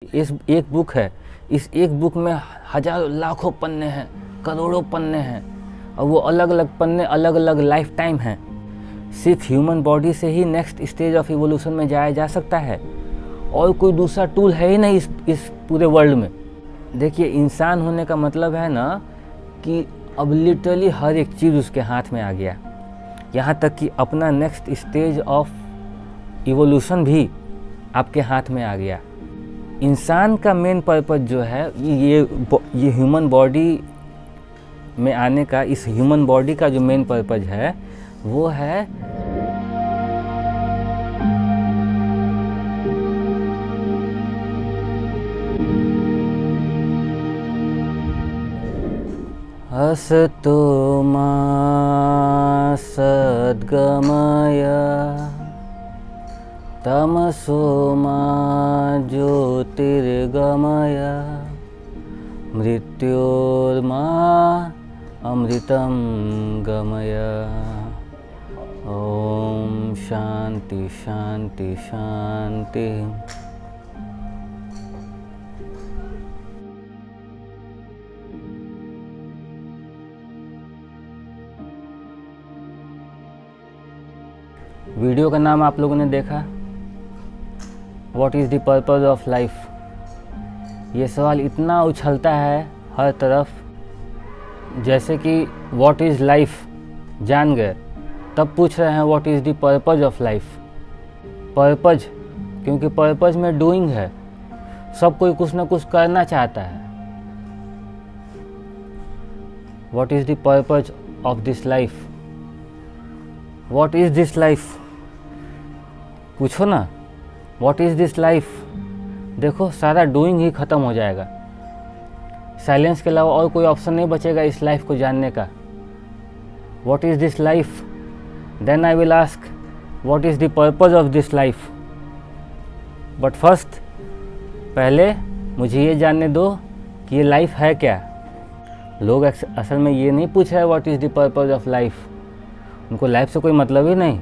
इस एक बुक है, इस एक बुक में हजारों लाखों पन्ने हैं, करोड़ों पन्ने हैं, और वो अलग अलग पन्ने अलग अलग लाइफ टाइम हैं। सिर्फ ह्यूमन बॉडी से ही नेक्स्ट स्टेज ऑफ इवोल्यूशन में जाया जा सकता है, और कोई दूसरा टूल है ही नहीं इस पूरे वर्ल्ड में। देखिए, इंसान होने का मतलब है ना कि अब लिटरली हर एक चीज़ उसके हाथ में आ गया, यहाँ तक कि अपना नेक्स्ट स्टेज ऑफ इवोल्यूशन भी आपके हाथ में आ गया। इंसान का मेन पर्पस जो है ये ह्यूमन बॉडी में आने का, इस ह्यूमन बॉडी का जो मेन पर्पस है वो है हसतो मा सद्गमय तमसो मा ज्योतिर्गमय मृत्योर्मा अमृतं गमय। ओम शांति शांति शांति। वीडियो का नाम आप लोगों ने देखा, what is the purpose of life. ये सवाल इतना उछलता है हर तरफ, जैसे कि व्हाट इज़ लाइफ जान गए, तब पूछ रहे हैं what is the purpose of life. Purpose, क्योंकि पर्पज में डूइंग है, सब कोई कुछ ना कुछ करना चाहता है। What is the purpose of this life, what is this life, पूछो ना व्हाट इज़ दिस लाइफ। देखो, सारा डूइंग ही ख़त्म हो जाएगा, साइलेंस के अलावा और कोई ऑप्शन नहीं बचेगा इस लाइफ को जानने का। What is this life, then I will ask what is the purpose of this life. But first, पहले मुझे ये जानने दो कि ये लाइफ है क्या। लोग असल में ये नहीं पूछ रहे what is the purpose of life, उनको लाइफ से कोई मतलब ही नहीं।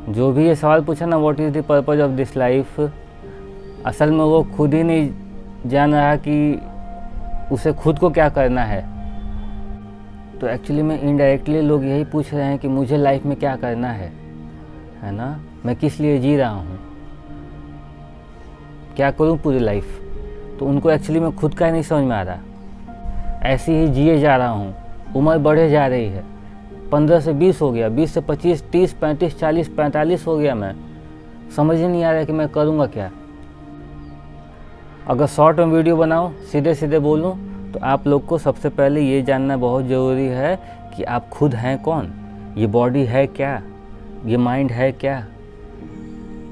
जो भी ये सवाल पूछा ना what is the purpose of this life, असल में वो खुद ही नहीं जान रहा कि उसे खुद को क्या करना है। तो एक्चुअली में इनडायरेक्टली लोग यही पूछ रहे हैं कि मुझे लाइफ में क्या करना है ना, मैं किस लिए जी रहा हूँ, क्या करूँ पूरी लाइफ। तो उनको एक्चुअली में खुद का ही नहीं समझ में आ रहा। ऐसे ही जिए जा रहा हूँ, उम्र बढ़े जा रही है, 15 से 20 हो गया, 20 से 25, 30, 35, 40, 45 हो गया, मैं समझ ही नहीं आ रहा कि मैं करूँगा क्या। अगर शॉर्ट में वीडियो बनाऊँ, सीधे सीधे बोलूँ, तो आप लोग को सबसे पहले ये जानना बहुत ज़रूरी है कि आप खुद हैं कौन, ये बॉडी है क्या, ये माइंड है क्या।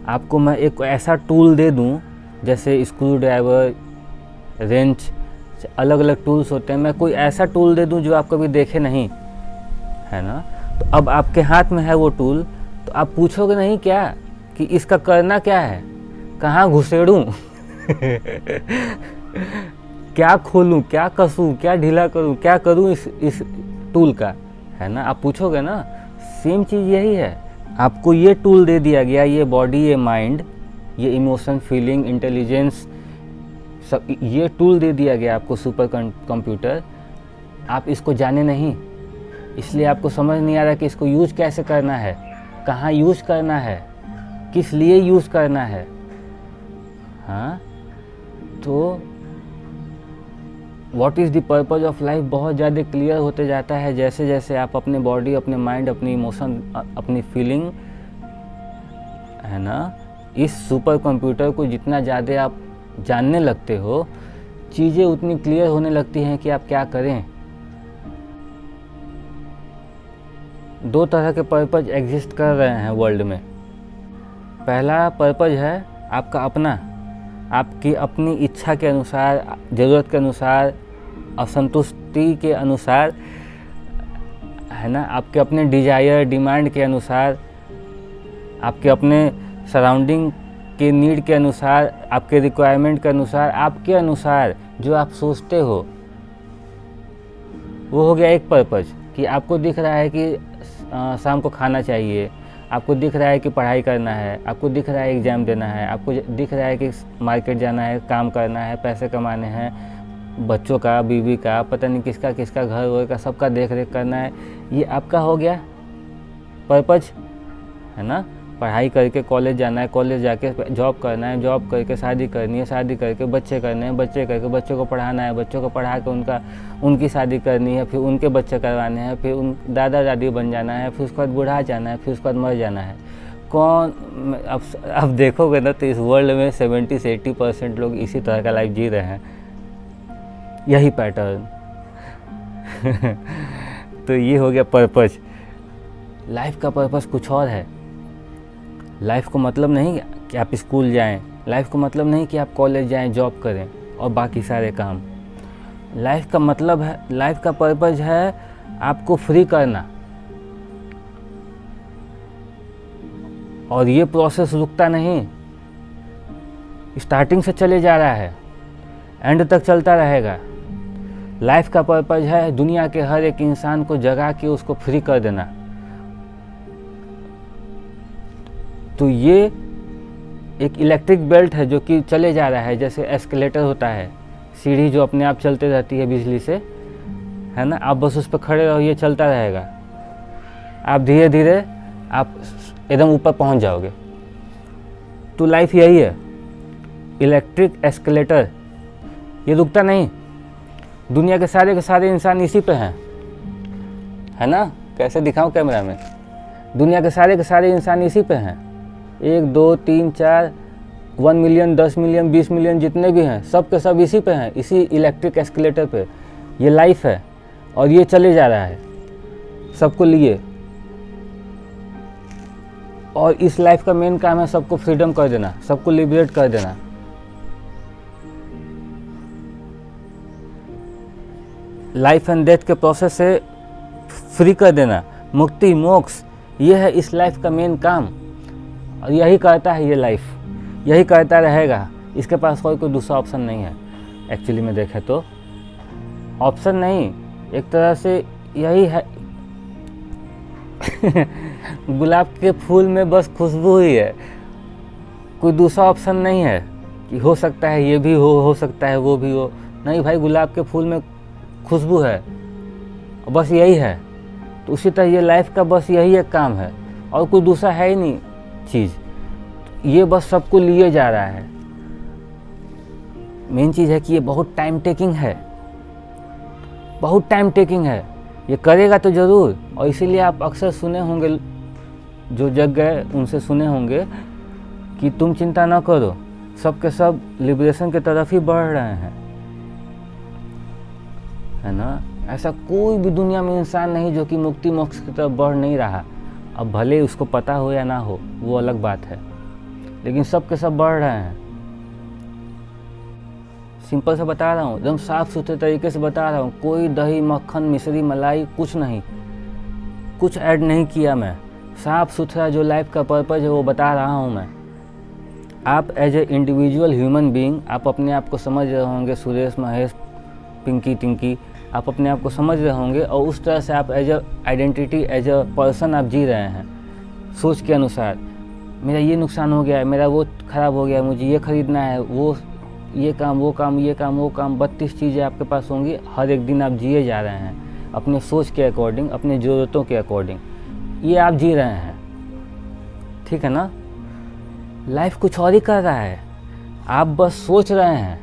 आपको मैं एक ऐसा टूल दे दूँ, जैसे स्क्रू ड्राइवर, रेंच, अलग अलग टूल्स होते हैं, मैं कोई ऐसा टूल दे दूं जो आप कभी देखे नहीं, है ना। तो अब आपके हाथ में है वो टूल, तो आप पूछोगे नहीं क्या कि इसका करना क्या है, कहाँ घुसेड़ूं क्या खोलूं, क्या कसूं, क्या ढीला करूं, क्या करूं इस टूल का, है ना। आप पूछोगे ना। सेम चीज़ यही है, आपको ये टूल दे दिया गया, ये बॉडी, ये माइंड, ये इमोशन, फीलिंग, इंटेलिजेंस, सब ये टूल दे दिया गया आपको, सुपर कंप्यूटर। आप इसको जाने नहीं, इसलिए आपको समझ नहीं आ रहा कि इसको यूज़ कैसे करना है, कहाँ यूज़ करना है, किस लिए यूज़ करना है। हाँ, तो what is the purpose of life बहुत ज़्यादा क्लियर होते जाता है जैसे जैसे आप अपने बॉडी, अपने माइंड, अपनी इमोशन, अपनी फीलिंग, है ना, इस सुपर कंप्यूटर को जितना ज़्यादा आप जानने लगते हो, चीज़ें उतनी क्लियर होने लगती हैं कि आप क्या करें। दो तरह के पर्पज एग्जिस्ट कर रहे हैं वर्ल्ड में। पहला पर्पज है आपका अपना, आपकी अपनी इच्छा के अनुसार, ज़रूरत के अनुसार, असंतुष्टि के अनुसार, है ना, आपके अपने डिजायर, डिमांड के अनुसार, आपके अपने सराउंडिंग के नीड के अनुसार, आपके रिक्वायरमेंट के अनुसार, आपके अनुसार जो आप सोचते हो, वो हो गया एक पर्पज। कि आपको दिख रहा है कि शाम को खाना चाहिए, आपको दिख रहा है कि पढ़ाई करना है, आपको दिख रहा है एग्ज़ाम देना है, आपको दिख रहा है कि मार्केट जाना है, काम करना है, पैसे कमाने हैं, बच्चों का, बीवी का, पता नहीं किसका किसका, घर वर का, सबका देख रेख करना है। ये आपका हो गया पर्पज, है ना। पढ़ाई करके कॉलेज जाना है, कॉलेज जाके जॉब करना है, जॉब करके शादी करनी है, शादी करके बच्चे करने हैं, बच्चे करके बच्चों को पढ़ाना है, बच्चों को पढ़ा के उनकी शादी करनी है, फिर उनके बच्चे करवाने हैं, फिर उन दादा दादी बन जाना है, फिर उसके बाद बूढ़ा जाना है, फिर उसके बाद मर जाना है। कौन अब देखोगे ना तो इस वर्ल्ड में 70 से 80% लोग इसी तरह का लाइफ जी रहे हैं, यही पैटर्न। तो ये हो गया पर्पज। लाइफ का पर्पस कुछ और है। लाइफ को मतलब नहीं कि आप स्कूल जाएं, लाइफ को मतलब नहीं कि आप कॉलेज जाएं, जॉब करें और बाकी सारे काम। लाइफ का मतलब है, लाइफ का पर्पस है आपको फ्री करना। और ये प्रोसेस रुकता नहीं, स्टार्टिंग से चले जा रहा है, एंड तक चलता रहेगा। लाइफ का पर्पस है दुनिया के हर एक इंसान को जगा के उसको फ्री कर देना। तो ये एक इलेक्ट्रिक बेल्ट है जो कि चले जा रहा है, जैसे एस्केलेटर होता है, सीढ़ी जो अपने आप चलते रहती है बिजली से, है ना। आप बस उस पर खड़े रहो, ये चलता रहेगा, आप धीरे धीरे आप एकदम ऊपर पहुंच जाओगे। तो लाइफ यही है, इलेक्ट्रिक एस्केलेटर, ये रुकता नहीं। दुनिया के सारे इंसान इसी पे हैं, है ना। कैसे दिखाऊं कैमरा में, दुनिया के सारे इंसान इसी पे हैं। 1 2 3 4 1 मिलियन 10 मिलियन 20 मिलियन जितने भी हैं, सब के सब इसी पे हैं, इसी इलेक्ट्रिक एस्केलेटर पे। ये लाइफ है और ये चले जा रहा है सबको लिए। और इस लाइफ का मेन काम है सबको फ्रीडम कर देना, सबको लिबरेट कर देना। लाइफ एंड डेथ के प्रोसेस से फ्री कर देना, मुक्ति मोक्ष, ये है इस लाइफ का मेन काम। और यही करता है ये लाइफ, यही करता रहेगा। इसके पास कोई दूसरा ऑप्शन नहीं है। एक्चुअली में देखें तो ऑप्शन नहीं, एक तरह से यही है। गुलाब के फूल में बस खुशबू ही है, कोई दूसरा ऑप्शन नहीं है कि हो सकता है ये भी हो सकता है वो भी हो। नहीं भाई, गुलाब के फूल में खुशबू है, बस यही है। तो उसी तरह ये लाइफ का बस यही एक काम है और कोई दूसरा है ही नहीं चीज़। ये बस सबको लिए जा रहा है। मेन चीज़ है कि ये बहुत टाइम टेकिंग है, बहुत टाइम टेकिंग है। ये करेगा तो ज़रूर। और इसीलिए आप अक्सर सुने होंगे, जो जग गए उनसे सुने होंगे कि तुम चिंता ना करो, सब के सब लिबरेशन की तरफ ही बढ़ रहे हैं, है ना। ऐसा कोई भी दुनिया में इंसान नहीं जो कि मुक्ति मोक्ष की तरफ बढ़ नहीं रहा। अब भले उसको पता हो या ना हो, वो अलग बात है, लेकिन सब के सब बढ़ रहे हैं। सिंपल से बता रहा हूँ, एकदम साफ सुथरे तरीके से बता रहा हूँ। कोई दही मक्खन मिश्री मलाई कुछ नहीं, कुछ ऐड नहीं किया मैं। साफ सुथरा जो लाइफ का पर्पज है वो बता रहा हूँ मैं। आप as a individual human being, आप अपने आप को समझ रहे होंगे, सुरेश महेश पिंकी टिंकी, आप अपने आप को समझ रहे होंगे। और उस तरह से आप as a identity, as a person आप जी रहे हैं, सोच के अनुसार। मेरा ये नुकसान हो गया है, मेरा वो ख़राब हो गया है, मुझे ये ख़रीदना है, वो ये काम वो काम ये काम वो काम, 32 चीज़ें आपके पास होंगी। हर एक दिन आप जिए जा रहे हैं अपने सोच के अकॉर्डिंग, अपने ज़रूरतों के अकॉर्डिंग, ये आप जी रहे हैं, ठीक है ना। लाइफ कुछ और ही कर रहा है, आप बस सोच रहे हैं।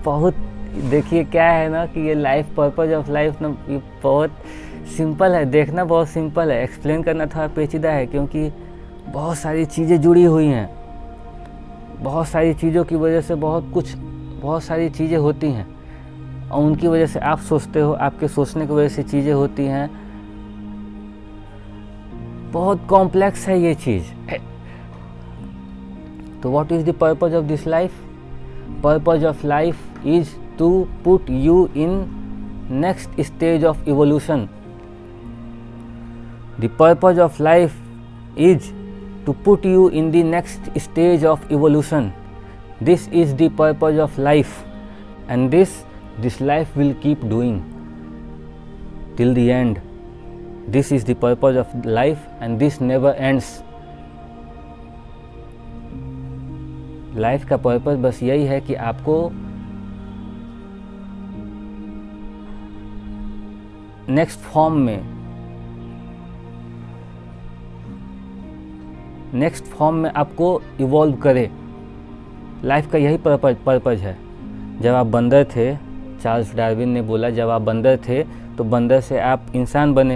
बहुत देखिए क्या है ना कि ये लाइफ पर्पज ऑफ लाइफ ना, ये बहुत सिंपल है, देखना बहुत सिंपल है, एक्सप्लेन करना थोड़ा पेचीदा है, क्योंकि बहुत सारी चीज़ें जुड़ी हुई हैं। बहुत सारी चीज़ों की वजह से बहुत सारी चीज़ें होती हैं और उनकी वजह से आप सोचते हो, आपके सोचने की वजह से चीज़ें होती हैं। बहुत कॉम्प्लेक्स है ये चीज़। तो what is the purpose of this life? Purpose of life is to put you in next stage of evolution. The purpose of life is to put you in the next stage of evolution. This is the purpose of life, and this life will keep doing till the end. This is the purpose of life and this never ends. Life का purpose बस यही है कि आपको next form में आपको evolve करे। Life का यही पर्पज है। जब आप बंदर थे, चार्ल्स डार्विन ने बोला जब आप बंदर थे तो बंदर से आप इंसान बने।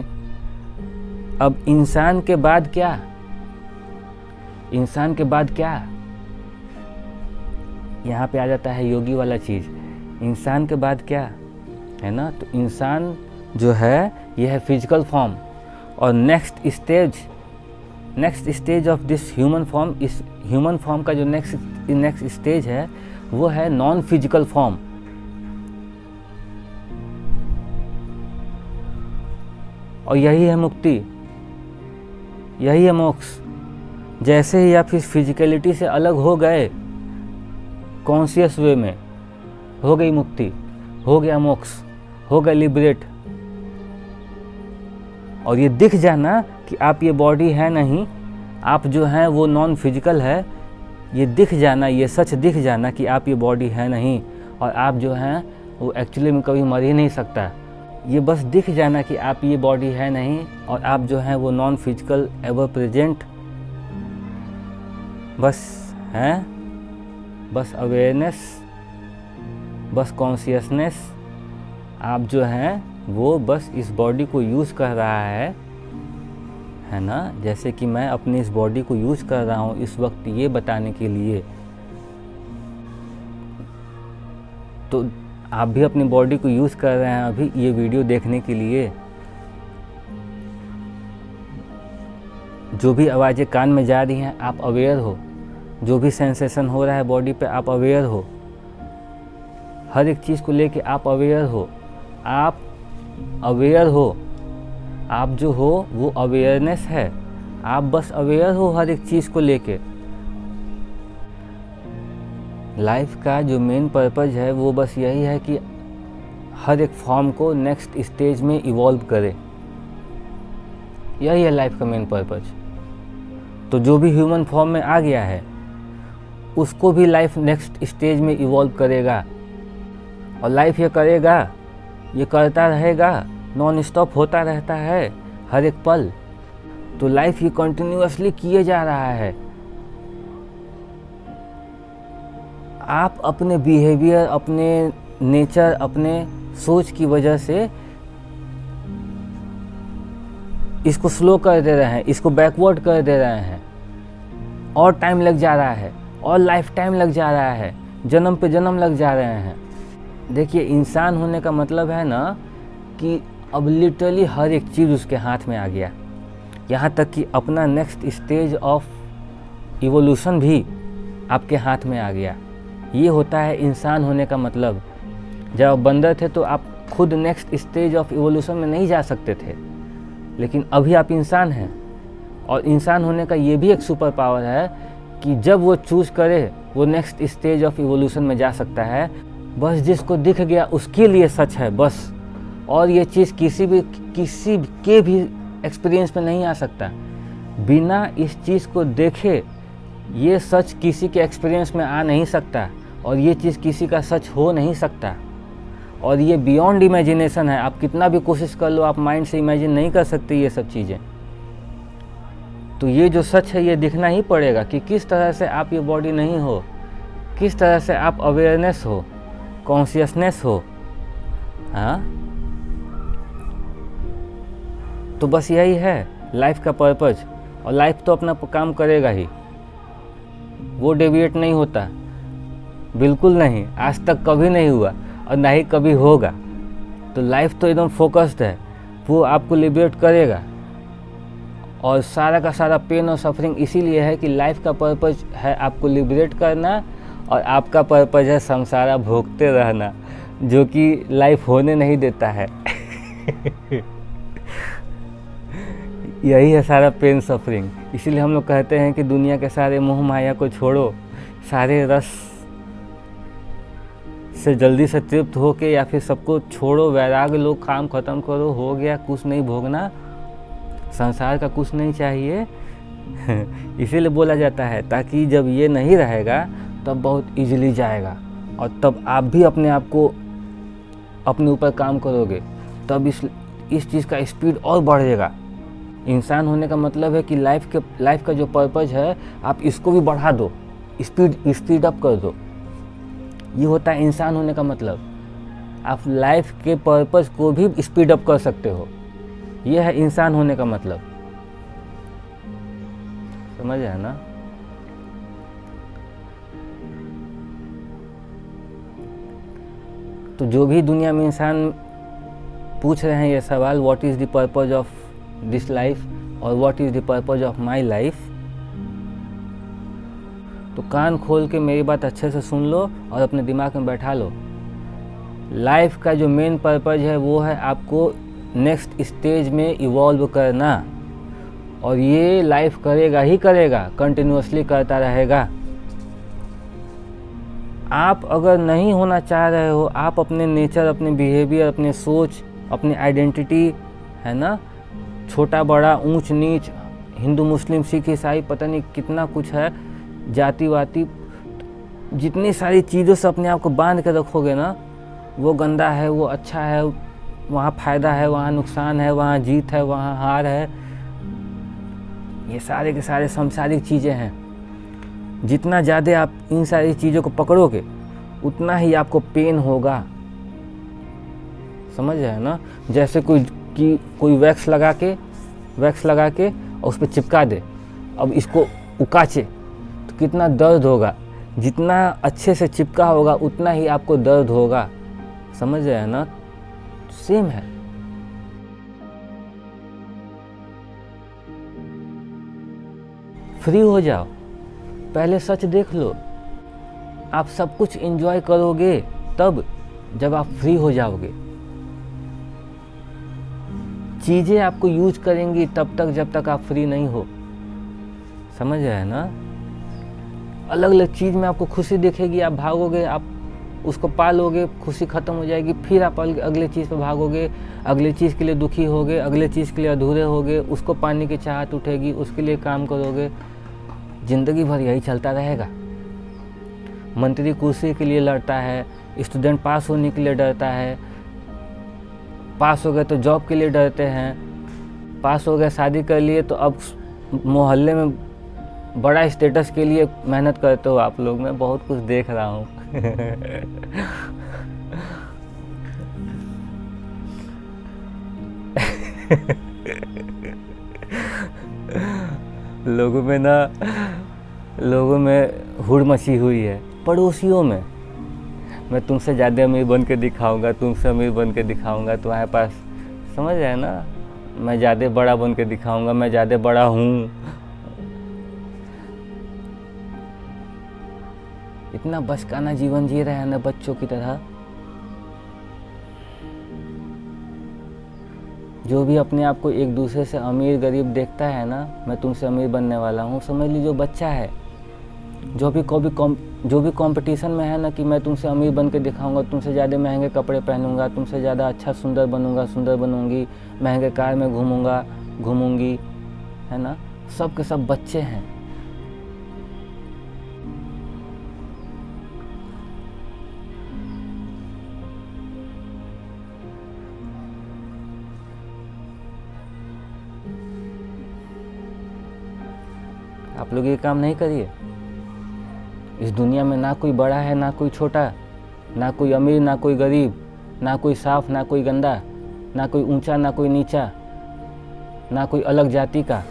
अब इंसान के बाद क्या? इंसान के बाद क्या? यहाँ पे आ जाता है योगी वाला चीज़। इंसान के बाद क्या है ना? तो इंसान जो है यह है फिजिकल फॉर्म, और next stage of this human form, इस ह्यूमन फॉर्म का जो नेक्स्ट स्टेज है वो है नॉन फिजिकल फॉर्म। और यही है मुक्ति, यही है मोक्ष। जैसे ही आप इस फिजिकलिटी से अलग हो गए, कॉन्शियस वे में, हो गई मुक्ति, हो गया मोक्ष, हो गया लिबरेट। और ये दिख जाना कि आप ये बॉडी है नहीं, आप जो हैं वो नॉन फिजिकल है, ये दिख जाना, ये सच दिख जाना कि आप ये बॉडी है नहीं, और आप जो हैं वो एक्चुअली में कभी मर ही नहीं सकता। ये बस दिख जाना कि आप ये बॉडी है नहीं, और आप जो हैं वो नॉन फिजिकल एवर प्रेजेंट बस हैं, बस अवेयरनेस, बस कॉन्शियसनेस। आप जो हैं वो बस इस बॉडी को यूज़ कर रहा है ना। जैसे कि मैं अपनी इस बॉडी को यूज़ कर रहा हूँ इस वक्त ये बताने के लिए, तो आप भी अपनी बॉडी को यूज़ कर रहे हैं अभी ये वीडियो देखने के लिए। जो भी आवाज़ें कान में जा रही हैं आप अवेयर हो, जो भी सेंसेशन हो रहा है बॉडी पे आप अवेयर हो, हर एक चीज़ को लेके आप अवेयर हो। आप अवेयर हो, आप जो हो वो अवेयरनेस है। आप बस अवेयर हो हर एक चीज़ को लेके। लाइफ का जो मेन पर्पज है वो बस यही है कि हर एक फॉर्म को नेक्स्ट स्टेज में इवॉल्व करे। यही है लाइफ का मेन पर्पज। तो जो भी ह्यूमन फॉर्म में आ गया है उसको भी लाइफ नेक्स्ट स्टेज में इवॉल्व करेगा, और लाइफ ये करेगा, ये करता रहेगा, नॉन स्टॉप होता रहता है हर एक पल। तो लाइफ ये कंटिन्यूअसली किए जा रहा है। आप अपने बिहेवियर, अपने नेचर, अपने सोच की वजह से इसको स्लो कर दे रहे हैं, इसको बैकवर्ड कर दे रहे हैं, और टाइम लग जा रहा है, और लाइफ टाइम लग जा रहा है, जन्म पे जन्म लग जा रहे हैं। देखिए, इंसान होने का मतलब है ना कि अब लिटरली हर एक चीज़ उसके हाथ में आ गया, यहाँ तक कि अपना नेक्स्ट स्टेज ऑफ इवोल्यूशन भी आपके हाथ में आ गया। ये होता है इंसान होने का मतलब। जब आप बंदर थे तो आप खुद नेक्स्ट स्टेज ऑफ इवोल्यूशन में नहीं जा सकते थे, लेकिन अभी आप इंसान हैं, और इंसान होने का ये भी एक सुपर पावर है कि जब वो चूज़ करे वो नेक्स्ट स्टेज ऑफ इवोल्यूशन में जा सकता है। बस जिसको दिख गया उसके लिए सच है बस, और ये चीज़ किसी के भी एक्सपीरियंस में नहीं आ सकता। बिना इस चीज़ को देखे ये सच किसी के एक्सपीरियंस में आ नहीं सकता, और ये चीज़ किसी का सच हो नहीं सकता। और ये बियॉन्ड इमेजिनेशन है। आप कितना भी कोशिश कर लो, आप माइंड से इमेजिन नहीं कर सकते ये सब चीज़ें। तो ये जो सच है ये दिखना ही पड़ेगा कि किस तरह से आप ये बॉडी नहीं हो, किस तरह से आप अवेयरनेस हो, कॉन्शियसनेस हो। हाँ, तो बस यही है लाइफ का पर्पज। और लाइफ तो अपना काम करेगा ही, वो डेविएट नहीं होता, बिल्कुल नहीं। आज तक कभी नहीं हुआ और ना ही कभी होगा। तो लाइफ तो एकदम फोकस्ड है, वो आपको लिबरेट करेगा। और सारा का सारा पेन और सफरिंग इसीलिए है कि लाइफ का पर्पज है आपको लिबरेट करना, और आपका पर्पज है संसारा भोगते रहना, जो कि लाइफ होने नहीं देता है। यही है सारा पेन सफरिंग। इसीलिए हम लोग कहते हैं कि दुनिया के सारे मोह माया को छोड़ो, सारे रस से जल्दी से तृप्त हो के, या फिर सबको छोड़ो, वैराग लो, काम खत्म करो, हो गया, कुछ नहीं भोगना, संसार का कुछ नहीं चाहिए इसीलिए बोला जाता है, ताकि जब ये नहीं रहेगा तब बहुत इजीली जाएगा, और तब आप भी अपने आप को अपने ऊपर काम करोगे, तब इस चीज़ का स्पीड और बढ़ेगा। इंसान होने का मतलब है कि लाइफ का जो पर्पज़ है आप इसको भी बढ़ा दो, स्पीड अप कर दो। ये होता है इंसान होने का मतलब। आप लाइफ के पर्पज़ को भी स्पीड अप कर सकते हो, ये है इंसान होने का मतलब। समझ आया ना? तो जो भी दुनिया में इंसान पूछ रहे हैं ये सवाल, what is the purpose of this life और what is the purpose of my life, तो कान खोल के मेरी बात अच्छे से सुन लो और अपने दिमाग में बैठा लो। लाइफ का जो मेन पर्पज़ है वो है आपको नेक्स्ट स्टेज में इवॉल्व करना, और ये लाइफ करेगा ही करेगा, कंटिन्यूअसली करता रहेगा। आप अगर नहीं होना चाह रहे हो, आप अपने नेचर, अपने बिहेवियर, अपने सोच, अपनी आइडेंटिटी है ना, छोटा बड़ा, ऊंच नीच, हिंदू मुस्लिम सिख ईसाई, पता नहीं कितना कुछ है, जाति वाति, जितनी सारी चीज़ों से अपने आप को बांध के रखोगे ना, वो गंदा है, वो अच्छा है, वहाँ फ़ायदा है, वहाँ नुकसान है, वहाँ जीत है, वहाँ हार है, ये सारे के सारे सांसारिक चीज़ें हैं। जितना ज़्यादा आप इन सारी चीज़ों को पकड़ोगे उतना ही आपको पेन होगा। समझ रहे हैं ना? जैसे कोई वैक्स लगा के और उस पर चिपका दे, अब इसको उकाचे तो कितना दर्द होगा। जितना अच्छे से चिपका होगा उतना ही आपको दर्द होगा। समझ रहे हैं ना? सेम है। फ्री हो जाओ, पहले सच देख लो। आप सब कुछ एंजॉय करोगे तब जब आप फ्री हो जाओगे। चीज़ें आपको यूज करेंगी तब तक जब तक आप फ्री नहीं हो। समझ रहे हैं ना? अलग अलग चीज़ में आपको खुशी दिखेगी, आप भागोगे, आप उसको पालोगे, खुशी ख़त्म हो जाएगी, फिर आप अगले चीज़ पर भागोगे, अगले चीज़ के लिए दुखी होगे, अगले चीज़ के लिए अधूरे होगे, उसको पाने की चाहत उठेगी, उसके लिए काम करोगे। ज़िंदगी भर यही चलता रहेगा। मंत्री कुर्सी के लिए लड़ता है, स्टूडेंट पास होने के लिए डरता है, पास हो गए तो जॉब के लिए डरते हैं, पास हो गए शादी कर लिए तो अब मोहल्ले में बड़ा स्टेटस के लिए मेहनत करते हो आप लोग। मैं बहुत कुछ देख रहा हूँ लोगों में हुड़ मची हुई है। पड़ोसियों में मैं तुमसे ज़्यादा अमीर बन के दिखाऊंगा, तुमसे अमीर बन के दिखाऊंगा तुम्हारे पास। समझ रहे हैं ना? मैं ज़्यादा बड़ा बन के दिखाऊंगा, मैं ज़्यादा बड़ा हूँ। इतना बचकाना जीवन जी रहे हैं ना बच्चों की तरह। जो भी अपने आप को एक दूसरे से अमीर गरीब देखता है ना, मैं तुमसे अमीर बनने वाला हूँ, समझ लीजिए बच्चा है। जो भी कंपटीशन में है ना कि मैं तुमसे अमीर बन के दिखाऊंगा, तुमसे ज़्यादा महंगे कपड़े पहनूंगा, तुमसे ज़्यादा अच्छा सुंदर बनूंगी, महंगे कार में घूमूंगी, है ना? सब के सब बच्चे हैं। आप लोग ये काम नहीं करिए। इस दुनिया में ना कोई बड़ा है ना कोई छोटा, ना कोई अमीर ना कोई गरीब, ना कोई साफ ना कोई गंदा, ना कोई ऊंचा ना कोई नीचा, ना कोई अलग जाति का,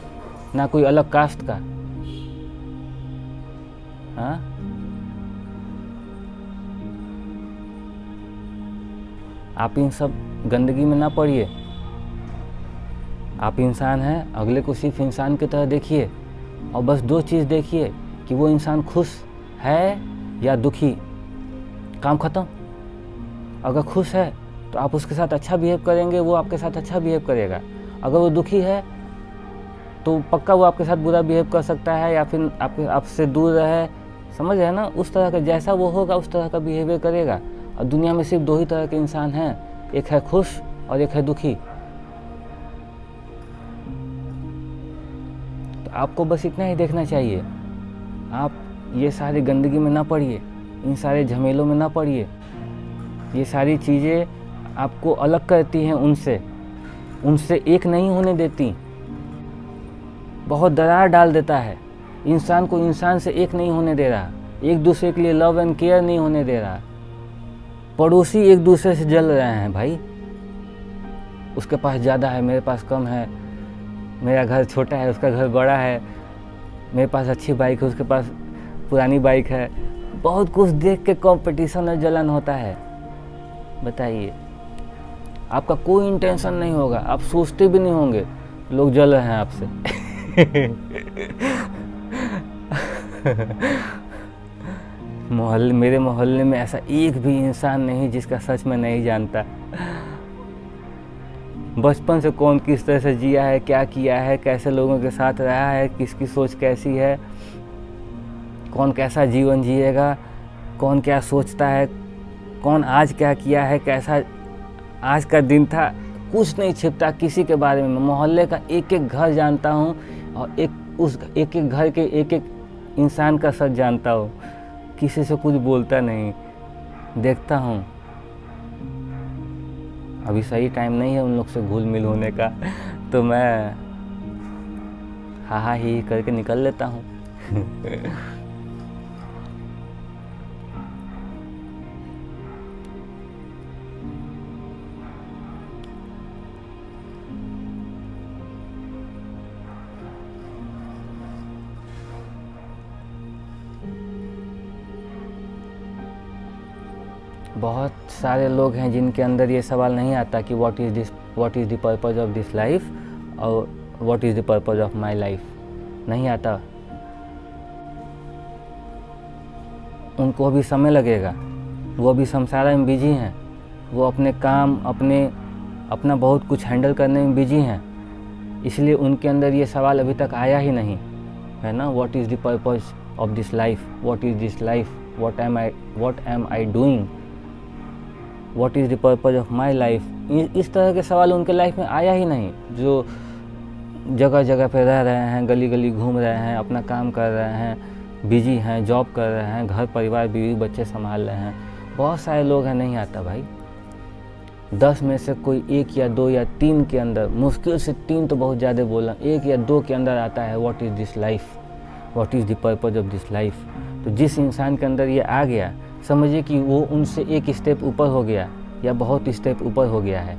ना कोई अलग कास्ट का। हाँ, आप इन सब गंदगी में ना पड़िए। आप इंसान हैं, अगले को सिर्फ इंसान की तरह देखिए, और बस दो चीज़ देखिए कि वो इंसान खुश है या दुखी। काम ख़त्म। अगर खुश है तो आप उसके साथ अच्छा बिहेव करेंगे, वो आपके साथ अच्छा बिहेव करेगा। अगर वो दुखी है तो पक्का वो आपके साथ बुरा बिहेव कर सकता है या फिर आपसे दूर रहे। समझ रहे हैं ना? उस तरह का जैसा वो होगा उस तरह का बिहेवियर करेगा। और दुनिया में सिर्फ दो ही तरह के इंसान हैं, एक है खुश और एक है दुखी। आपको बस इतना ही देखना चाहिए। आप ये सारी गंदगी में ना पड़िए, इन सारे झमेलों में ना पड़िए। ये सारी चीज़ें आपको अलग करती हैं उनसे एक नहीं होने देती, बहुत दरार डाल देता है। इंसान को इंसान से एक नहीं होने दे रहा, एक दूसरे के लिए लव एंड केयर नहीं होने दे रहा। पड़ोसी एक दूसरे से जल रहे हैं भाई, उसके पास ज़्यादा है, मेरे पास कम है, मेरा घर छोटा है, उसका घर बड़ा है, मेरे पास अच्छी बाइक है, उसके पास पुरानी बाइक है। बहुत कुछ देख के कंपटीशन और जलन होता है। बताइए, आपका कोई इंटेंशन नहीं होगा, आप सोचते भी नहीं होंगे, लोग जल रहे हैं आपसे। मेरे मोहल्ले में ऐसा एक भी इंसान नहीं जिसका सच में नहीं जानता बचपन से कौन किस तरह से जिया है, क्या किया है, कैसे लोगों के साथ रहा है, किसकी सोच कैसी है, कौन कैसा जीवन जिएगा, कौन क्या सोचता है, कौन आज क्या किया है, कैसा आज का दिन था, कुछ नहीं छिपता किसी के बारे में। मोहल्ले का एक एक घर जानता हूँ और उस एक एक घर के एक एक इंसान का सच जानता हूँ। किसी से कुछ बोलता नहीं, देखता हूँ। अभी सही टाइम नहीं है उन लोग से घुल मिल होने का, तो मैं हा ही करके निकल लेता हूँ। बहुत सारे लोग हैं जिनके अंदर ये सवाल नहीं आता कि what is the purpose of this life और what is the purpose of my life, नहीं आता। उनको अभी समय लगेगा, वो अभी संसार में बिजी हैं, वो अपने काम अपना बहुत कुछ हैंडल करने में बिजी हैं, इसलिए उनके अंदर ये सवाल अभी तक आया ही नहीं है ना। What is the purpose of this life, what is this life, what am I doing, what is the purpose of my life. इस तरह के सवाल उनके लाइफ में आया ही नहीं। जो जगह जगह पे रह रहे हैं, गली गली घूम रहे हैं, अपना काम कर रहे हैं, बिजी हैं, जॉब कर रहे हैं, घर परिवार बीवी बच्चे संभाल रहे हैं, बहुत सारे लोग हैं, नहीं आता भाई। 10 में से कोई 1 या 2 या 3 के अंदर, मुश्किल से 3 तो बहुत ज़्यादा बोला, 1 या 2 के अंदर आता है what is this life, what is the purpose of this life. तो जिस इंसान के अंदर ये आ गया, समझिए कि वो उनसे एक स्टेप ऊपर हो गया या बहुत स्टेप ऊपर हो गया है।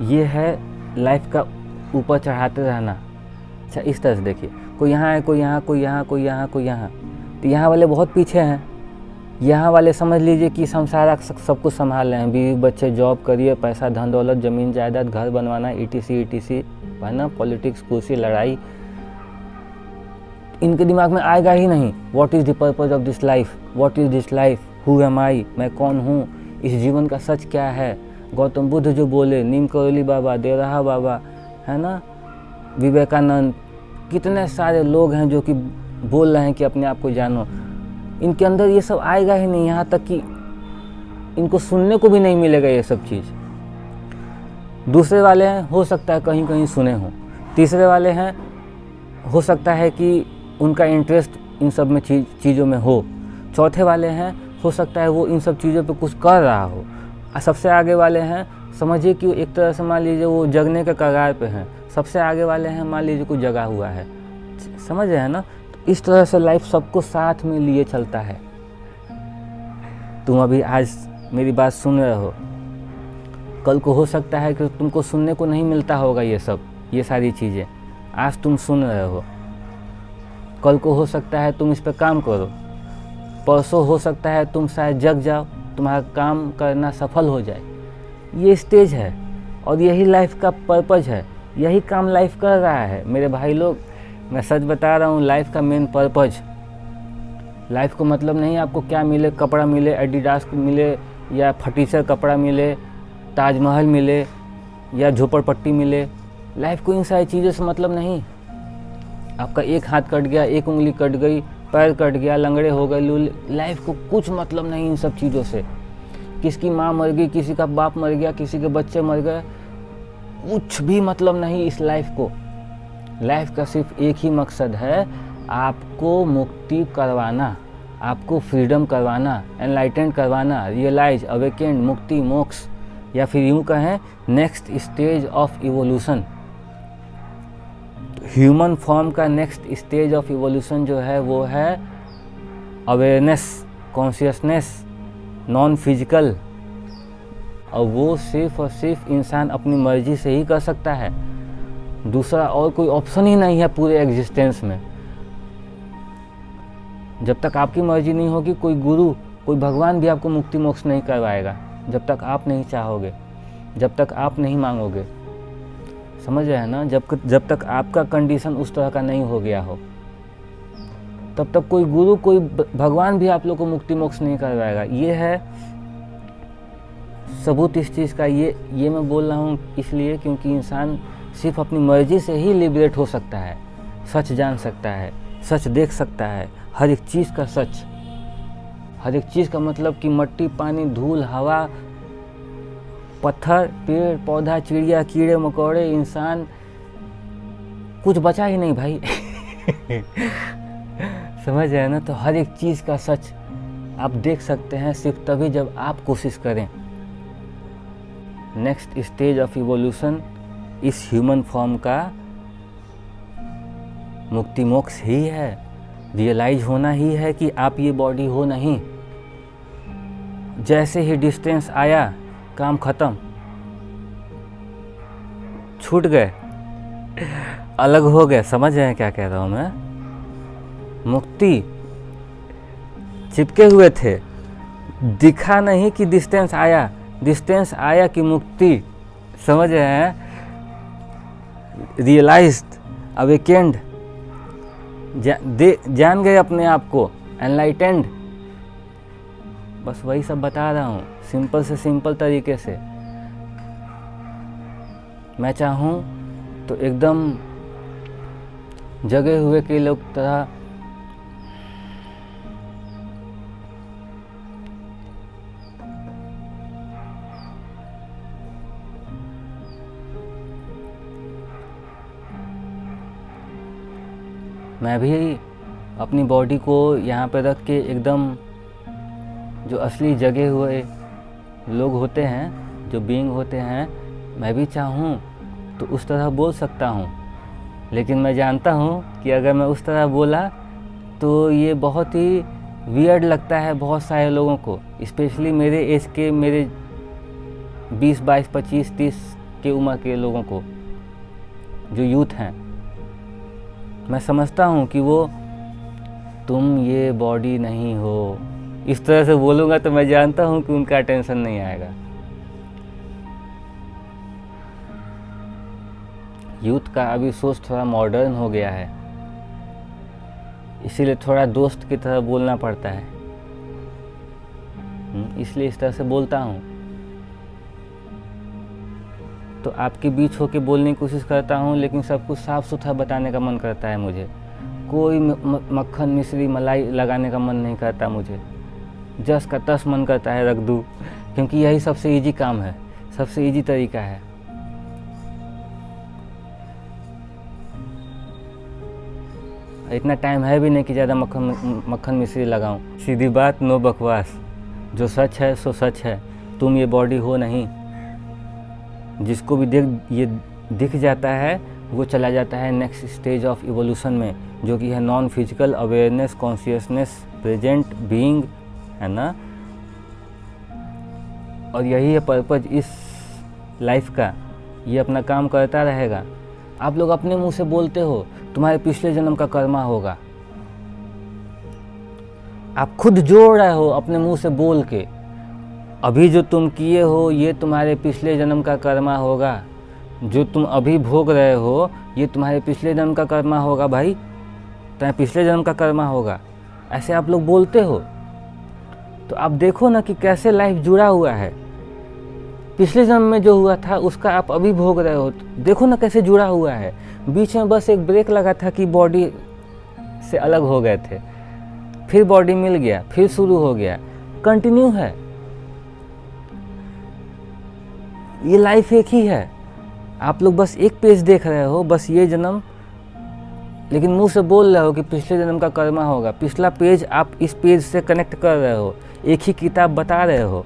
ये है लाइफ का ऊपर चढ़ाते रहना। अच्छा, इस तरह से देखिए, कोई यहाँ है, कोई यहाँ, कोई यहाँ, कोई यहाँ, कोई यहाँ, तो यहाँ वाले बहुत पीछे हैं। यहाँ वाले समझ लीजिए कि संसार सब कुछ संभाल रहे हैं, बीवी बच्चे, जॉब करिए, पैसा धन दौलत, ज़मीन जायदाद, घर बनवाना, ETC है ना, पॉलिटिक्स, कुर्सी, लड़ाई। इनके दिमाग में आएगा ही नहीं what is the purpose of this life, what is this life, who am I, मैं कौन हूँ, इस जीवन का सच क्या है। गौतम बुद्ध जो बोले, नीम करोली बाबा, देवराहा बाबा, है ना, विवेकानंद, कितने सारे लोग हैं जो कि बोल रहे हैं कि अपने आप को जानो। इनके अंदर ये सब आएगा ही नहीं, यहाँ तक कि इनको सुनने को भी नहीं मिलेगा ये सब चीज़। दूसरे वाले हैं, हो सकता है कहीं कहीं सुने हों। तीसरे वाले हैं, हो सकता है कि उनका इंटरेस्ट इन सब में चीज़ों में हो। चौथे वाले हैं, हो सकता है वो इन सब चीज़ों पे कुछ कर रहा हो। सबसे आगे वाले हैं, समझिए कि एक तरह से मान लीजिए वो जगने के कगार पे हैं। सबसे आगे वाले हैं, मान लीजिए कुछ जगा हुआ है, समझ रहे हैं ना। तो इस तरह से लाइफ सबको साथ में लिए चलता है। तुम अभी आज मेरी बात सुन रहे हो, कल को हो सकता है कि तुमको सुनने को नहीं मिलता होगा ये सारी चीज़ें। आज तुम सुन रहे हो, कल को हो सकता है तुम इस पर काम करो, परसों हो सकता है तुम शायद जग जाओ, तुम्हारा काम करना सफल हो जाए। ये स्टेज है और यही लाइफ का पर्पज़ है, यही काम लाइफ कर रहा है मेरे भाई लोग। मैं सच बता रहा हूँ, लाइफ का मेन पर्पज़, लाइफ को मतलब नहीं आपको क्या मिले, कपड़ा मिले, एडिडास मिले या फटीचर कपड़ा मिले, ताजमहल मिले या झोपड़पट्टी मिले। लाइफ को इन सारी चीज़ों से मतलब नहीं। आपका एक हाथ कट गया, एक उंगली कट गई, पैर कट गया, लंगड़े हो गए, लूले, लाइफ को कुछ मतलब नहीं इन सब चीज़ों से। किसकी माँ मर गई, किसी का बाप मर गया, किसी के बच्चे मर गए, कुछ भी मतलब नहीं इस लाइफ को। लाइफ का सिर्फ एक ही मकसद है, आपको मुक्ति करवाना, आपको फ्रीडम करवाना, एनलाइटेंड करवाना, रियलाइज, अवेकेंड, मुक्ति, मोक्ष, या फिर यूँ कहें next stage of evolution. Human form का नेक्स्ट स्टेज ऑफ इवोल्यूशन जो है वो है अवेयरनेस, कॉन्शियसनेस, नॉन फिजिकल, और वो सिर्फ और सिर्फ इंसान अपनी मर्जी से ही कर सकता है। दूसरा और कोई ऑप्शन ही नहीं है पूरे एग्जिस्टेंस में। जब तक आपकी मर्जी नहीं होगी, कोई गुरु, कोई भगवान भी आपको मुक्ति मोक्ष नहीं करवाएगा, जब तक आप नहीं चाहोगे, जब तक आप नहीं मांगोगे। समझ रहे हैं ना? जब तक आपका कंडीशन उस तरह का नहीं हो गया हो, तब तक कोई गुरु, कोई भगवान भी आप लोग को मुक्ति मोक्ष नहीं करवाएगा। ये है सबूत इस चीज़ का। ये मैं बोल रहा हूँ इसलिए क्योंकि इंसान सिर्फ अपनी मर्जी से ही लिबरेट हो सकता है, सच जान सकता है, सच देख सकता है, हर एक चीज़ का सच। हर एक चीज़ का मतलब कि मट्टी, पानी, धूल, हवा, पत्थर, पेड़ पौधा, चिड़िया, कीड़े मकोड़े, इंसान, कुछ बचा ही नहीं भाई। समझ रहे हैं ना? तो हर एक चीज़ का सच आप देख सकते हैं सिर्फ तभी जब आप कोशिश करें। नेक्स्ट स्टेज ऑफ इवोल्यूशन इस ह्यूमन फॉर्म का मुक्ति मोक्ष ही है, रियलाइज होना ही है कि आप ये बॉडी हो नहीं। जैसे ही डिस्टेंस आया, काम खत्म, छूट गए, अलग हो गए। समझ रहे हैं क्या कह रहा हूँ मैं? मुक्ति, चिपके हुए थे, दिखा नहीं कि डिस्टेंस आया, डिस्टेंस आया कि मुक्ति। समझ रहे हैं? रियलाइज्ड, अवेकेंड, जान गए अपने आप को, एनलाइटेंड। बस वही सब बता रहा हूँ, सिंपल से सिंपल तरीके से। मैं चाहूँ तो एकदम जगे हुए के लोग तरह मैं भी अपनी बॉडी को यहाँ पे रख के एकदम जो असली जगे हुए लोग होते हैं, जो बीइंग होते हैं, मैं भी चाहूँ तो उस तरह बोल सकता हूँ। लेकिन मैं जानता हूँ कि अगर मैं उस तरह बोला तो ये बहुत ही वियर्ड लगता है बहुत सारे लोगों को, स्पेशली मेरे एज के, मेरे 20, 22, 25, 30 के उम्र के लोगों को, जो यूथ हैं। मैं समझता हूँ कि वो, तुम ये बॉडी नहीं हो, इस तरह से बोलूँगा तो मैं जानता हूँ कि उनका टेंशन नहीं आएगा। यूथ का अभी सोच थोड़ा मॉडर्न हो गया है, इसीलिए थोड़ा दोस्त की तरह बोलना पड़ता है, इसलिए इस तरह से बोलता हूँ। तो आपके बीच होके बोलने की कोशिश करता हूँ, लेकिन सब कुछ साफ़ सुथरा बताने का मन करता है मुझे। कोई मक्खन मिश्री मलाई लगाने का मन नहीं करता मुझे, जस का तस मन करता है रख दूँ, क्योंकि यही सबसे इजी काम है, सबसे इजी तरीका है। इतना टाइम है भी नहीं कि ज़्यादा मक्खन मिश्री लगाऊं। सीधी बात, नो बकवास। जो सच है सो सच है। तुम ये बॉडी हो नहीं। जिसको भी ये दिख जाता है वो चला जाता है नेक्स्ट स्टेज ऑफ इवोल्यूशन में, जो कि है non physical awareness, consciousness, present being, है ना। और यही है पर्पज इस लाइफ का, ये अपना काम करता रहेगा। आप लोग अपने मुंह से बोलते हो तुम्हारे पिछले जन्म का कर्मा होगा, आप खुद जोड़ रहे हो अपने मुंह से बोल के, अभी जो तुम किए हो ये तुम्हारे पिछले जन्म का कर्मा होगा, जो तुम अभी भोग रहे हो ये तुम्हारे पिछले जन्म का कर्मा होगा भाई, तुम्हारे पिछले जन्म का कर्मा होगा। ऐसे आप लोग बोलते हो, तो आप देखो ना कि कैसे लाइफ जुड़ा हुआ है। पिछले जन्म में जो हुआ था उसका आप अभी भोग रहे हो, देखो ना कैसे जुड़ा हुआ है। बीच में बस एक ब्रेक लगा था कि बॉडी से अलग हो गए थे, फिर बॉडी मिल गया, फिर शुरू हो गया, कंटिन्यू है। ये लाइफ एक ही है, आप लोग बस एक पेज देख रहे हो, बस ये जन्म लेकिन मुंह से बोल रहे हो कि पिछले जन्म का कर्मा होगा। पिछला पेज आप इस पेज से कनेक्ट कर रहे हो, एक ही किताब बता रहे हो।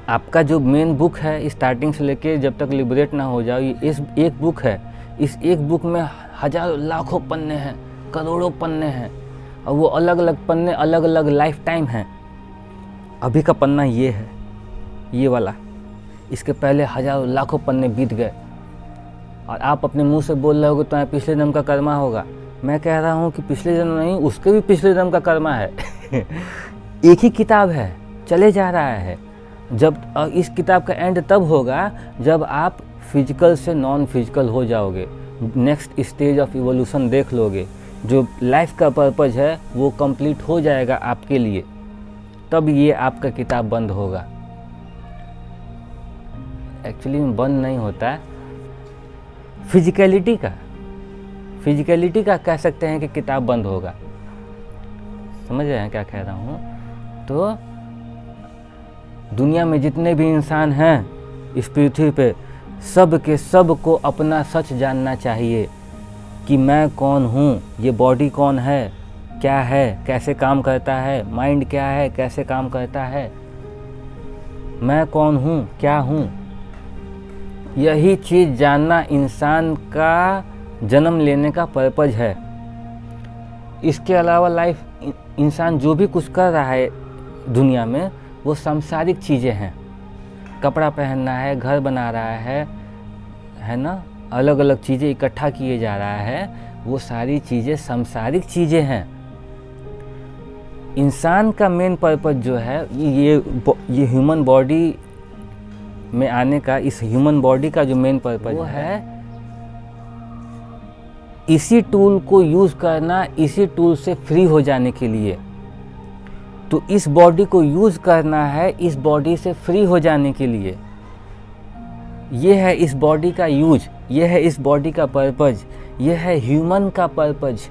आपका जो मेन बुक है स्टार्टिंग से लेके जब तक लिबरेट ना हो जाओ, ये इस एक बुक है। इस एक बुक में हजारों लाखों पन्ने हैं, करोड़ों पन्ने हैं, और वो अलग अलग पन्ने अलग अलग लाइफ टाइम हैं। अभी का पन्ना ये है, ये वाला। इसके पहले हजारों लाखों पन्ने बीत गए, और आप अपने मुंह से बोल रहे हो कि तुम्हारे पिछले जन्म का कर्मा होगा। मैं कह रहा हूँ कि पिछले जन्म नहीं, उसके भी पिछले जन्म का कर्मा है। एक ही किताब है, चले जा रहा है। जब इस किताब का एंड तब होगा जब आप फिजिकल से नॉन फिजिकल हो जाओगे, नेक्स्ट स्टेज ऑफ इवोल्यूशन देख लोगे, जो लाइफ का पर्पज है वो कंप्लीट हो जाएगा आपके लिए, तब ये आपका किताब बंद होगा। एक्चुअली बंद नहीं होता है, फिजिकलिटी का कह सकते हैं कि किताब बंद होगा। समझ रहे हैं क्या कह रहा हूँ? तो दुनिया में जितने भी इंसान हैं इस पृथ्वी पे, सब के सब को अपना सच जानना चाहिए कि मैं कौन हूँ, ये बॉडी कौन है, क्या है, कैसे काम करता है, माइंड क्या है, कैसे काम करता है, मैं कौन हूँ, क्या हूँ। यही चीज़ जानना इंसान का जन्म लेने का पर्पज है। इसके अलावा लाइफ इंसान जो भी कुछ कर रहा है दुनिया में वो सांसारिक चीज़ें हैं। कपड़ा पहनना है, घर बना रहा है ना, अलग अलग चीज़ें इकट्ठा किए जा रहा है, वो सारी चीज़ें सांसारिक चीज़ें हैं। इंसान का मेन पर्पज जो है ये ह्यूमन बॉडी में आने का, इस ह्यूमन बॉडी का जो मेन पर्पज वो है इसी टूल को यूज़ करना, इसी टूल से फ्री हो जाने के लिए। तो इस बॉडी को यूज़ करना है इस बॉडी से फ्री हो जाने के लिए। ये है इस बॉडी का यूज, ये है इस बॉडी का पर्पज, ये है ह्यूमन का पर्पज।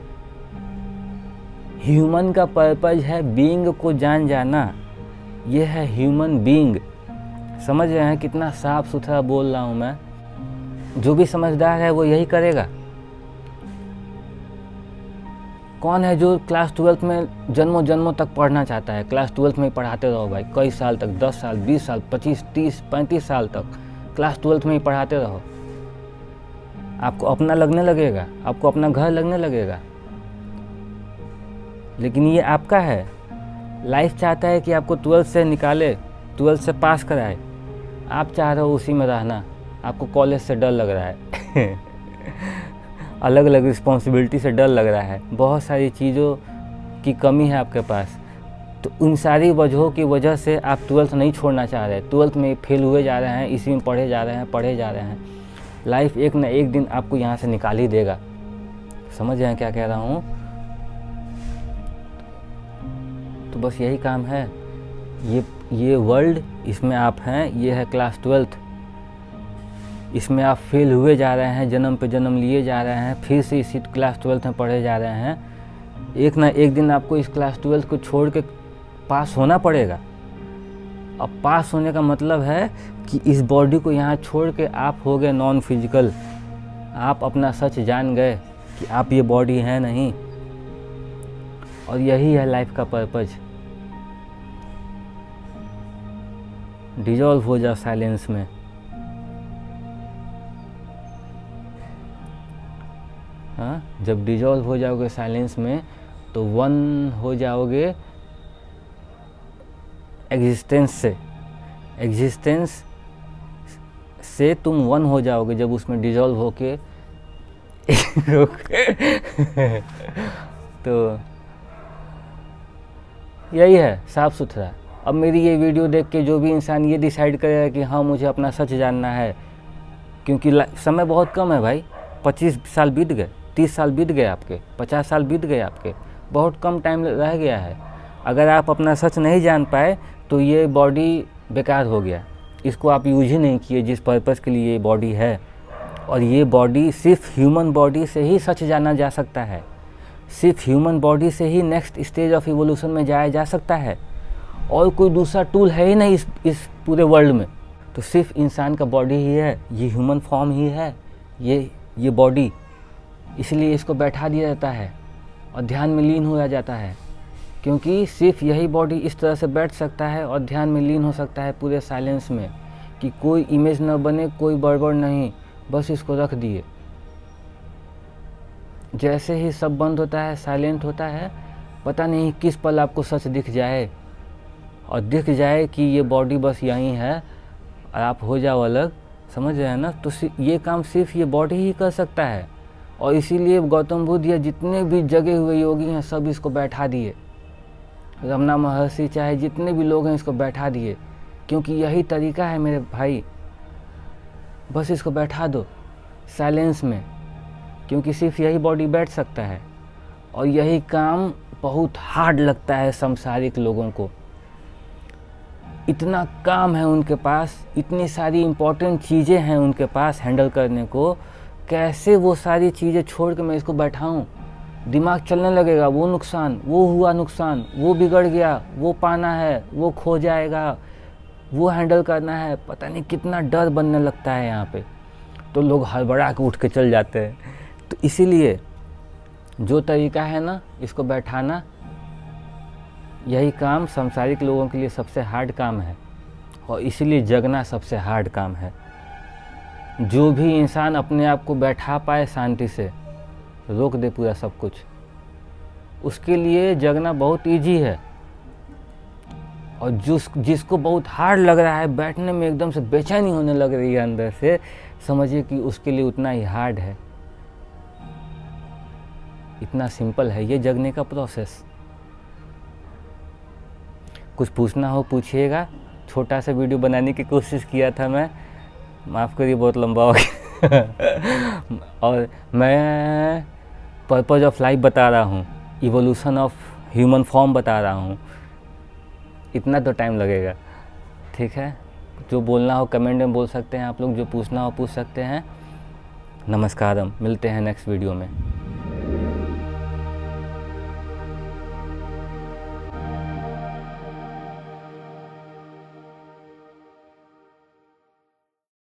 ह्यूमन का पर्पज है बीइंग को जान जाना, ये है ह्यूमन बीइंग। समझ रहे हैं कितना साफ सुथरा बोल रहा हूँ मैं? जो भी समझदार है वो यही करेगा। कौन है जो क्लास 12th में जन्मों जन्मों तक पढ़ना चाहता है? क्लास 12th में ही पढ़ाते रहो भाई, कई साल तक, 10 साल, 20 साल, 25, 30, 35 साल तक क्लास 12th में ही पढ़ाते रहो। आपको अपना लगने लगेगा, आपको अपना घर लगने लगेगा। लेकिन ये आपका है। लाइफ चाहता है कि आपको 12th से निकाले, 12th से पास कराए। आप चाह रहे हो उसी में रहना, आपको कॉलेज से डर लग रहा है। अलग अलग रिस्पॉन्सिबिलिटी से डर लग रहा है, बहुत सारी चीज़ों की कमी है आपके पास। तो उन सारी वजहों की वजह से आप 12th नहीं छोड़ना चाह रहे, 12th में फेल हुए जा रहे हैं, इसी में पढ़े जा रहे हैं। लाइफ एक न एक दिन आपको यहाँ से निकाल ही देगा। समझ रहे हैं क्या कह रहा हूँ? तो बस यही काम है। ये वर्ल्ड, इसमें आप हैं, ये है क्लास 12th। इसमें आप फेल हुए जा रहे हैं, जन्म पे जन्म लिए जा रहे हैं, फिर से इसी क्लास 12th में पढ़े जा रहे हैं। एक ना एक दिन आपको इस क्लास 12th को छोड़ के पास होना पड़ेगा। अब पास होने का मतलब है कि इस बॉडी को यहाँ छोड़ के आप हो गए नॉन फिजिकल। आप अपना सच जान गए कि आप ये बॉडी है नहीं। और यही है लाइफ का पर्पज। डिजॉल्व हो जाओ साइलेंस में। हाँ, जब डिजॉल्व हो जाओगे साइलेंस में तो वन हो जाओगे एग्जिस्टेंस से। एग्जिस्टेंस से तुम वन हो जाओगे जब उसमें डिजॉल्व होके तो यही है साफ सुथरा। अब मेरी ये वीडियो देख के जो भी इंसान ये डिसाइड करेगा कि हाँ मुझे अपना सच जानना है, क्योंकि समय बहुत कम है भाई, 25 साल बीत गए, 30 साल बीत गए आपके, 50 साल बीत गए आपके, बहुत कम टाइम रह गया है। अगर आप अपना सच नहीं जान पाए तो ये बॉडी बेकार हो गया। इसको आप यूज ही नहीं किए जिस पर्पज़ के लिए ये बॉडी है। और ये बॉडी सिर्फ ह्यूमन बॉडी से ही सच जाना जा सकता है। सिर्फ ह्यूमन बॉडी से ही नेक्स्ट स्टेज ऑफ इवोल्यूशन में जाया जा सकता है। और कोई दूसरा टूल है ही नहीं इस पूरे वर्ल्ड में। तो सिर्फ इंसान का बॉडी ही है, ये ह्यूमन फॉर्म ही है, ये बॉडी। इसलिए इसको बैठा दिया जाता है और ध्यान में लीन हो जाता है, क्योंकि सिर्फ यही बॉडी इस तरह से बैठ सकता है और ध्यान में लीन हो सकता है पूरे साइलेंस में, कि कोई इमेज न बने, कोई बड़बड़ नहीं, बस इसको रख दिए। जैसे ही सब बंद होता है, साइलेंट होता है, पता नहीं किस पल आपको सच दिख जाए, और दिख जाए कि ये बॉडी बस यहीं है और आप हो जाओ अलग, समझ रहे हैं ना। तो ये काम सिर्फ ये बॉडी ही कर सकता है, और इसीलिए गौतम बुद्ध या जितने भी जगे हुए योगी हैं सब इसको बैठा दिए, रमना महर्षि चाहे जितने भी लोग हैं इसको बैठा दिए, क्योंकि यही तरीका है मेरे भाई। बस इसको बैठा दो साइलेंस में, क्योंकि सिर्फ यही बॉडी बैठ सकता है, और यही काम बहुत हार्ड लगता है सांसारिक लोगों को। इतना काम है उनके पास, इतनी सारी इम्पोर्टेंट चीज़ें हैं उनके पास हैंडल करने को, कैसे वो सारी चीज़ें छोड़ के मैं इसको बैठाऊं। दिमाग चलने लगेगा, वो नुकसान, वो हुआ नुकसान, वो बिगड़ गया, वो पाना है, वो खो जाएगा, वो हैंडल करना है, पता नहीं कितना डर बनने लगता है यहाँ पे। तो लोग हड़बड़ा के उठ के चल जाते हैं। तो इसीलिए जो तरीका है ना इसको बैठाना, यही काम सांसारिक लोगों के लिए सबसे हार्ड काम है, और इसीलिए जगना सबसे हार्ड काम है। जो भी इंसान अपने आप को बैठा पाए शांति से, रोक दे पूरा सब कुछ, उसके लिए जगना बहुत इजी है। और जिसको बहुत हार्ड लग रहा है, बैठने में एकदम से बेचैनी होने लग रही है अंदर से, समझिए कि उसके लिए उतना ही हार्ड है। इतना सिंपल है ये जगने का प्रोसेस। कुछ पूछना हो पूछिएगा। छोटा सा वीडियो बनाने की कोशिश किया था मैं, माफ़ करिए बहुत लंबा हो गया। और मैं पर्पज़ ऑफ लाइफ बता रहा हूँ, इवोल्यूशन ऑफ ह्यूमन फॉर्म बता रहा हूँ, इतना तो टाइम लगेगा। ठीक है, जो बोलना हो कमेंट में बोल सकते हैं आप लोग, जो पूछना हो पूछ सकते हैं। नमस्कारम, मिलते हैं नेक्स्ट वीडियो में।